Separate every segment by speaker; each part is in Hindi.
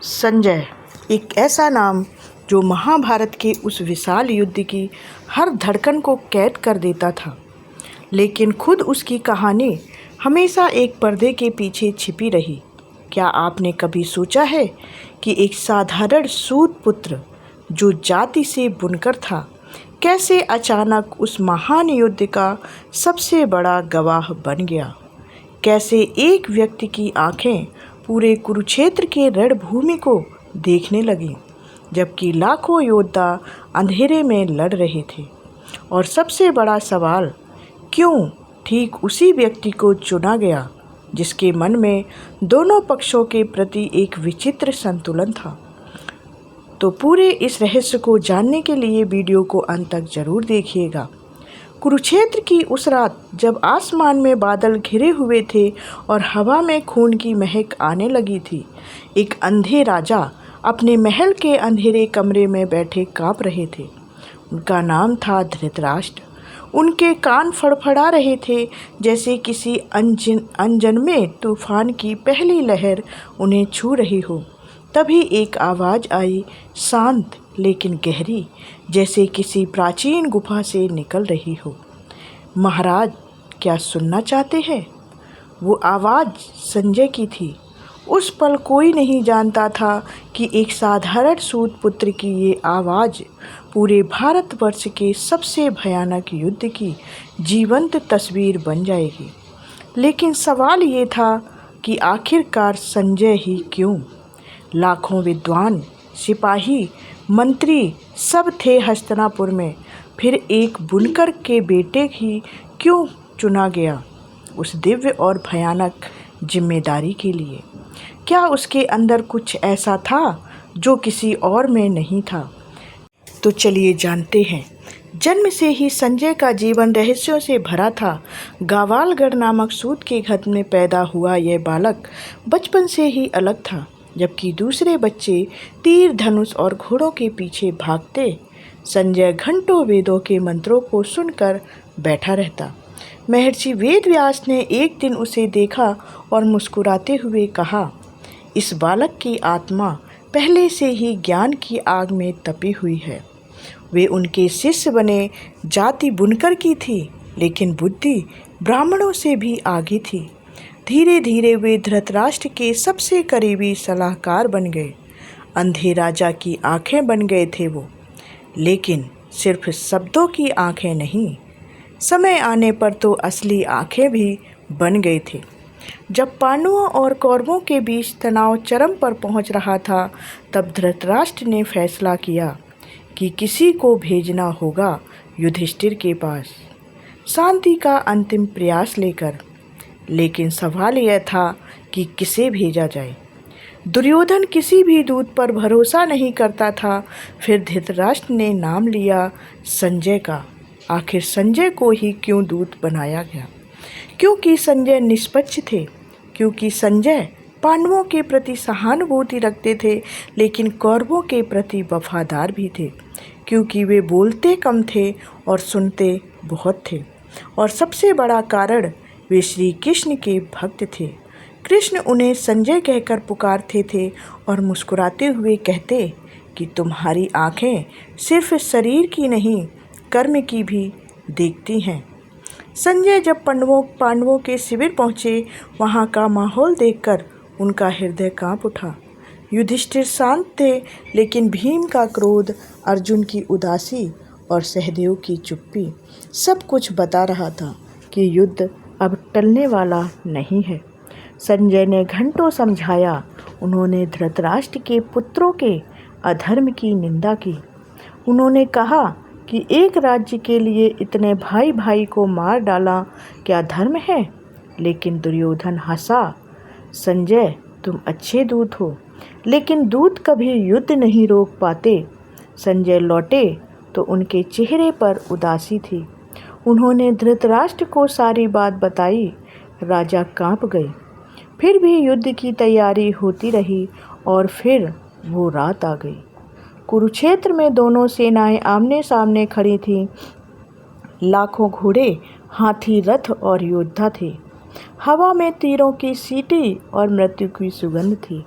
Speaker 1: संजय एक ऐसा नाम जो महाभारत के उस विशाल युद्ध की हर धड़कन को कैद कर देता था। लेकिन खुद उसकी कहानी हमेशा एक पर्दे के पीछे छिपी रही। क्या आपने कभी सोचा है कि एक साधारण सूत पुत्र जो जाति से बुनकर था, कैसे अचानक उस महान युद्ध का सबसे बड़ा गवाह बन गया? कैसे एक व्यक्ति की आंखें पूरे कुरुक्षेत्र के रणभूमि को देखने लगी, जबकि लाखों योद्धा अंधेरे में लड़ रहे थे? और सबसे बड़ा सवाल, क्यों ठीक उसी व्यक्ति को चुना गया जिसके मन में दोनों पक्षों के प्रति एक विचित्र संतुलन था? तो पूरे इस रहस्य को जानने के लिए वीडियो को अंत तक जरूर देखिएगा। कुरुक्षेत्र की उस रात जब आसमान में बादल घिरे हुए थे और हवा में खून की महक आने लगी थी, एक अंधे राजा अपने महल के अंधेरे कमरे में बैठे कांप रहे थे। उनका नाम था धृतराष्ट्र। उनके कान फड़फड़ा रहे थे जैसे किसी अनजन्मे तूफान की पहली लहर उन्हें छू रही हो। तभी एक आवाज़ आई, शांत लेकिन गहरी, जैसे किसी प्राचीन गुफा से निकल रही हो। महाराज, क्या सुनना चाहते हैं? वो आवाज़ संजय की थी। उस पल कोई नहीं जानता था कि एक साधारण सूत पुत्र की ये आवाज़ पूरे भारतवर्ष के सबसे भयानक युद्ध की जीवंत तस्वीर बन जाएगी। लेकिन सवाल ये था कि आखिरकार संजय ही क्यों? लाखों विद्वान, सिपाही, मंत्री सब थे हस्तिनापुर में, फिर एक बुनकर के बेटे ही क्यों चुना गया उस दिव्य और भयानक जिम्मेदारी के लिए? क्या उसके अंदर कुछ ऐसा था जो किसी और में नहीं था? तो चलिए जानते हैं। जन्म से ही संजय का जीवन रहस्यों से भरा था। गावालगढ़ नामक सूत के घर में पैदा हुआ यह बालक बचपन से ही अलग था, जबकि दूसरे बच्चे तीर, धनुष और घोड़ों के पीछे भागते। संजय घंटों वेदों के मंत्रों को सुनकर बैठा रहता। महर्षि वेदव्यास ने एक दिन उसे देखा और मुस्कुराते हुए कहा, इस बालक की आत्मा पहले से ही ज्ञान की आग में तपी हुई है। वे उनके शिष्य बने। जाति बुनकर की थी, लेकिन बुद्धि ब्राह्मणों से भी आगे थी। धीरे धीरे वे धृतराष्ट्र के सबसे करीबी सलाहकार बन गए। अंधे राजा की आंखें बन गए थे वो, लेकिन सिर्फ शब्दों की आंखें नहीं, समय आने पर तो असली आंखें भी बन गए थे। जब पांडवों और कौरवों के बीच तनाव चरम पर पहुंच रहा था, तब धृतराष्ट्र ने फैसला किया कि किसी को भेजना होगा युधिष्ठिर के पास, शांति का अंतिम प्रयास लेकर। लेकिन सवाल यह था कि किसे भेजा जाए। दुर्योधन किसी भी दूत पर भरोसा नहीं करता था। फिर धृतराष्ट्र ने नाम लिया संजय का। आखिर संजय को ही क्यों दूत बनाया गया? क्योंकि संजय निष्पक्ष थे, क्योंकि संजय पांडवों के प्रति सहानुभूति रखते थे, लेकिन कौरवों के प्रति वफादार भी थे, क्योंकि वे बोलते कम थे और सुनते बहुत थे, और सबसे बड़ा कारण, वे श्री कृष्ण के भक्त थे। कृष्ण उन्हें संजय कहकर पुकारते थे और मुस्कुराते हुए कहते कि तुम्हारी आंखें सिर्फ शरीर की नहीं, कर्म की भी देखती हैं। संजय जब पांडवों के शिविर पहुँचे, वहाँ का माहौल देखकर उनका हृदय कांप उठा। युधिष्ठिर शांत थे, लेकिन भीम का क्रोध, अर्जुन की उदासी और सहदेव की चुप्पी सब कुछ बता रहा था कि युद्ध अब टलने वाला नहीं है। संजय ने घंटों समझाया। उन्होंने धृतराष्ट्र के पुत्रों के अधर्म की निंदा की। उन्होंने कहा कि एक राज्य के लिए इतने भाई भाई को मार डाला क्या धर्म है? लेकिन दुर्योधन हंसा। संजय, तुम अच्छे दूत हो, लेकिन दूत कभी युद्ध नहीं रोक पाते। संजय लौटे तो उनके चेहरे पर उदासी थी। उन्होंने धृतराष्ट्र को सारी बात बताई। राजा कांप गए। फिर भी युद्ध की तैयारी होती रही और फिर वो रात आ गई। कुरुक्षेत्र में दोनों सेनाएं आमने सामने खड़ी थीं। लाखों घोड़े, हाथी, रथ और योद्धा थे। हवा में तीरों की सीटी और मृत्यु की सुगंध थी।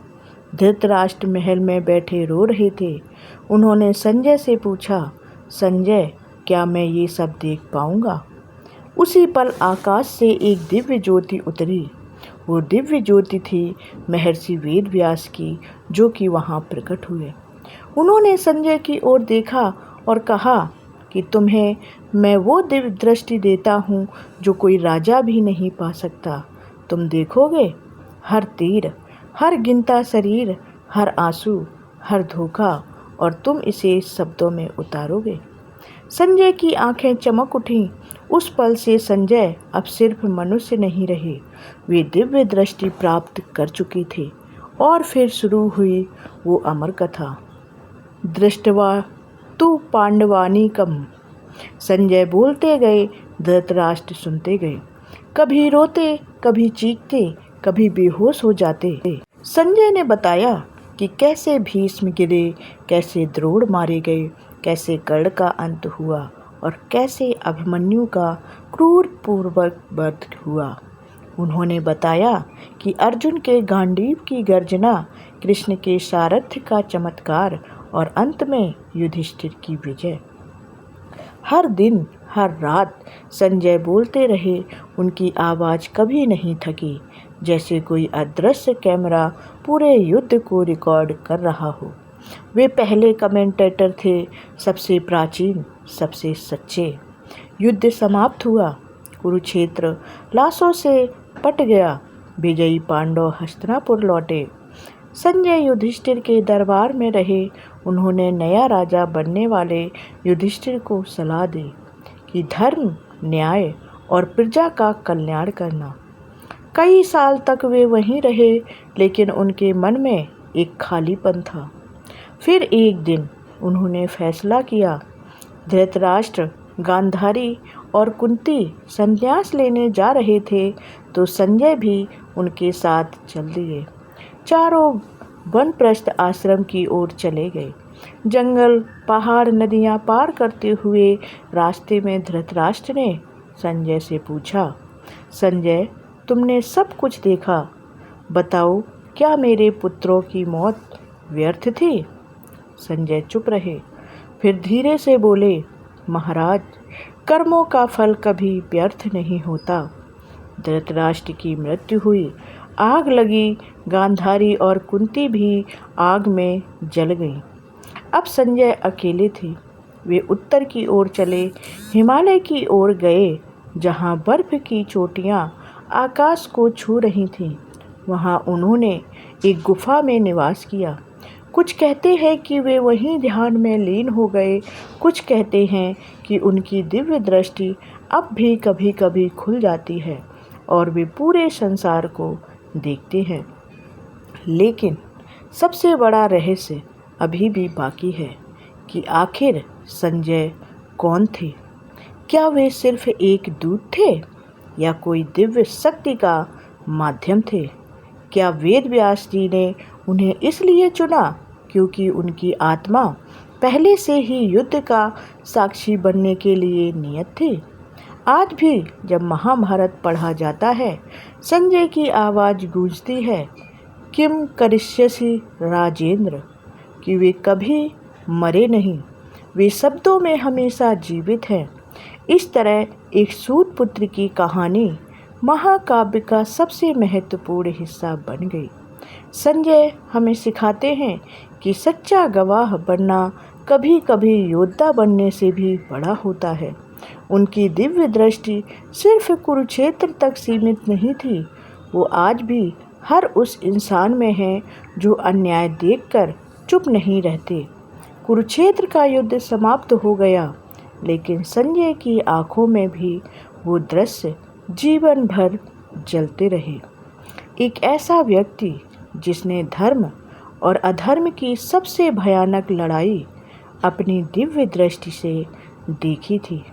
Speaker 1: धृतराष्ट्र महल में बैठे रो रहे थे। उन्होंने संजय से पूछा, संजय, क्या मैं ये सब देख पाऊंगा? उसी पल आकाश से एक दिव्य ज्योति उतरी। वो दिव्य ज्योति थी महर्षि वेद व्यास की, जो कि वहाँ प्रकट हुए। उन्होंने संजय की ओर देखा और कहा कि तुम्हें मैं वो दिव्य दृष्टि देता हूँ जो कोई राजा भी नहीं पा सकता। तुम देखोगे हर तीर, हर गिनता शरीर, हर आंसू, हर धोखा, और तुम इसे शब्दों में उतारोगे। संजय की आंखें चमक उठीं। उस पल से संजय अब सिर्फ मनुष्य नहीं रहे, वे दिव्य दृष्टि प्राप्त कर चुके थे। और फिर शुरू हुई वो अमर कथा। दृष्टवा तू पांडवानीकम। संजय बोलते गए, धृतराष्ट्र सुनते गए। कभी रोते, कभी चीखते, कभी बेहोश हो जाते। संजय ने बताया कि कैसे भीष्म गिरे, कैसे द्रोण मारे गए, कैसे कर्ण का अंत हुआ और कैसे अभिमन्यु का क्रूर पूर्वक वध हुआ। उन्होंने बताया कि अर्जुन के गांडीव की गर्जना, कृष्ण के सारथ्य का चमत्कार और अंत में युधिष्ठिर की विजय। हर दिन, हर रात संजय बोलते रहे। उनकी आवाज़ कभी नहीं थकी, जैसे कोई अदृश्य कैमरा पूरे युद्ध को रिकॉर्ड कर रहा हो। वे पहले कमेंटेटर थे, सबसे प्राचीन, सबसे सच्चे। युद्ध समाप्त हुआ। कुरुक्षेत्र लाशों से पट गया। विजयी पांडव हस्तिनापुर लौटे। संजय युधिष्ठिर के दरबार में रहे। उन्होंने नया राजा बनने वाले युधिष्ठिर को सलाह दी कि धर्म, न्याय और प्रजा का कल्याण करना। कई साल तक वे वहीं रहे, लेकिन उनके मन में एक खालीपन था। फिर एक दिन उन्होंने फैसला किया। धृतराष्ट्र, गांधारी और कुंती संन्यास लेने जा रहे थे, तो संजय भी उनके साथ चल दिए। चारों वानप्रस्थ आश्रम की ओर चले गए। जंगल, पहाड़, नदियां पार करते हुए रास्ते में धृतराष्ट्र ने संजय से पूछा, संजय, तुमने सब कुछ देखा, बताओ क्या मेरे पुत्रों की मौत व्यर्थ थी? संजय चुप रहे, फिर धीरे से बोले, महाराज, कर्मों का फल कभी व्यर्थ नहीं होता। धृतराष्ट्र की मृत्यु हुई, आग लगी, गांधारी और कुंती भी आग में जल गईं। अब संजय अकेले थे। वे उत्तर की ओर चले, हिमालय की ओर गए, जहाँ बर्फ की चोटियाँ आकाश को छू रही थीं। वहाँ उन्होंने एक गुफा में निवास किया। कुछ कहते हैं कि वे वहीं ध्यान में लीन हो गए, कुछ कहते हैं कि उनकी दिव्य दृष्टि अब भी कभी कभी खुल जाती है और वे पूरे संसार को देखते हैं। लेकिन सबसे बड़ा रहस्य अभी भी बाकी है कि आखिर संजय कौन थे? क्या वे सिर्फ एक दूत थे या कोई दिव्य शक्ति का माध्यम थे? क्या वेद व्यास जी ने उन्हें इसलिए चुना क्योंकि उनकी आत्मा पहले से ही युद्ध का साक्षी बनने के लिए नियत थी? आज भी जब महाभारत पढ़ा जाता है, संजय की आवाज़ गूंजती है, किम करिष्यसि राजेंद्र, कि वे कभी मरे नहीं, वे शब्दों में हमेशा जीवित हैं। इस तरह एक सूत पुत्र की कहानी महाकाव्य का सबसे महत्वपूर्ण हिस्सा बन गई। संजय हमें सिखाते हैं कि सच्चा गवाह बनना कभी कभी योद्धा बनने से भी बड़ा होता है। उनकी दिव्य दृष्टि सिर्फ कुरुक्षेत्र तक सीमित नहीं थी, वो आज भी हर उस इंसान में है जो अन्याय देखकर चुप नहीं रहते। कुरुक्षेत्र का युद्ध समाप्त हो गया, लेकिन संजय की आंखों में भी वो दृश्य जीवन भर जलते रहे। एक ऐसा व्यक्ति जिसने धर्म और अधर्म की सबसे भयानक लड़ाई अपनी दिव्य दृष्टि से देखी थी,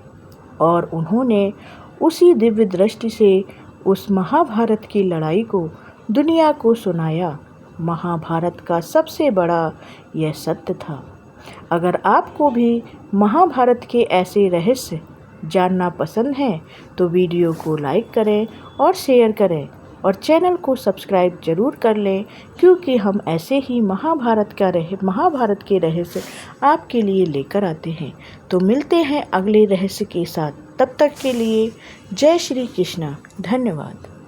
Speaker 1: और उन्होंने उसी दिव्य दृष्टि से उस महाभारत की लड़ाई को दुनिया को सुनाया। महाभारत का सबसे बड़ा यह सत्य था। अगर आपको भी महाभारत के ऐसे रहस्य जानना पसंद है तो वीडियो को लाइक करें और शेयर करें। और चैनल को सब्सक्राइब ज़रूर कर लें, क्योंकि हम ऐसे ही महाभारत के रहस्य आपके लिए लेकर आते हैं। तो मिलते हैं अगले रहस्य के साथ, तब तक के लिए जय श्री कृष्णा। धन्यवाद।